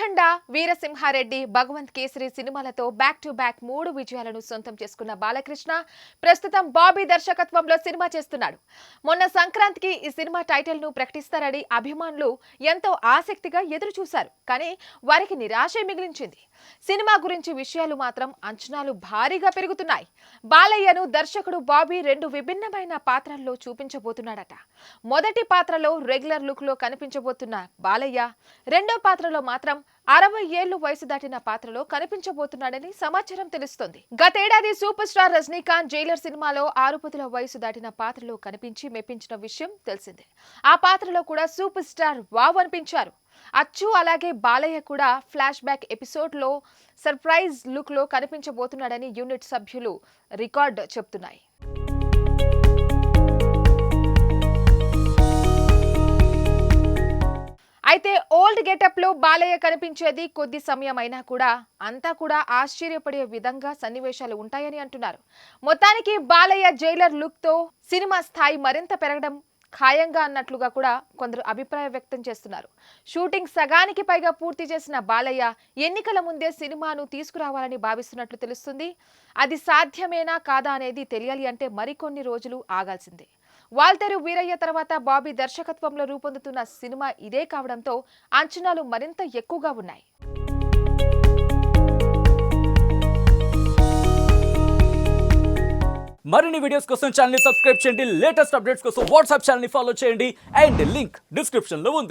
అఖండ, వీరసింహారెడ్డి, భగవంత్ కేసరి సినిమాలతో back to back 3 విజయాలను సొంతం చేసుకున్న బాలకృష్ణ ప్రస్తుతం బాబీ దర్శకత్వంలో సినిమా చేస్తున్నాడు. మొన్న సంక్రాంతికి ఈ సినిమా టైటిల్ ను ప్రకటిస్తారని అభిమానులు ఎంతో ఆసక్తిగా ఎదురు చూశారు. కానీ వారికి నిరాశే మిగిలించింది. సినిమా గురించి విషయాలు మాత్రం అంచనాలు భారీగా పెరుగుతున్నాయి. బాలయ్యను దర్శకుడు బాబీ 2 విభిన్నమైన పాత్రల్లో చూపించబోతున్నాడట. మొదటి పాత్రలో రెగ్యులర్ లుక్ లో కనిపించబోతున్న బాలయ్య, రెండో పాత్రలో మాత్రం 60 ఏళ్లు వయసు దాటిన పాత్రలో కనిపించబోతున్నాడని సమాచారం తెలుస్తోంది. గతేడాది సూపర్ స్టార్ రజనీకాంత్ జైలర్ సినిమాలో 6 పదుల వయసు దాటిన పాత్రలో కనిపించి మెప్పించిన విషయం తెలిసిందే. ఆ పాత్రలో కూడా సూపర్ స్టార్ వావ్ అనిపించారు. అచ్చు అలాగే బాలయ్య కూడా ఫ్లాష్ బ్యాక్ ఎపిసోడ్ లో సర్ప్రైజ్ లుక్ లో కనిపించబోతున్నాడని యూనిట్ సభ్యులు రికార్డ్ చెప్తున్నాయి. అయితే ఓల్డ్ గెటప్ లో బాలయ్య కనిపించేది కొద్ది సమయం అయినా కూడా అంతా కూడా ఆశ్చర్యపడే విధంగా సన్నివేశాలు ఉంటాయని అంటున్నారు. మొత్తానికి బాలయ్య జైలర్ లుక్ తో సినిమా స్థాయి మరింత పెరగడం ఖాయంగా అన్నట్లుగా కూడా కొందరు అభిప్రాయం వ్యక్తం చేస్తున్నారు. షూటింగ్ సగానికి పైగా పూర్తి చేసిన బాలయ్య ఎన్నికల ముందే సినిమాను తీసుకురావాలని భావిస్తున్నట్లు తెలుస్తుంది. అది సాధ్యమేనా కాదా అనేది తెలియాలి అంటే మరికొన్ని రోజులు ఆగాల్సిందే. వాల్తేరు వీరయ్య తర్వాత బాబీ దర్శకత్వంలో రూపొందుతున్న సినిమా ఇదే కావడంతో అంచనాలు మరింత ఎక్కువగా ఉన్నాయి. మరిన్ని వీడియోస్ కోసం ఛానల్ ని సబ్స్క్రైబ్ చేయండి. లేటెస్ట్ అప్డేట్స్ కోసం వాట్సాప్ ఛానల్ ని ఫాలో చేయండి. అండ్ లింక్ డిస్క్రిప్షన్ లో ఉంది.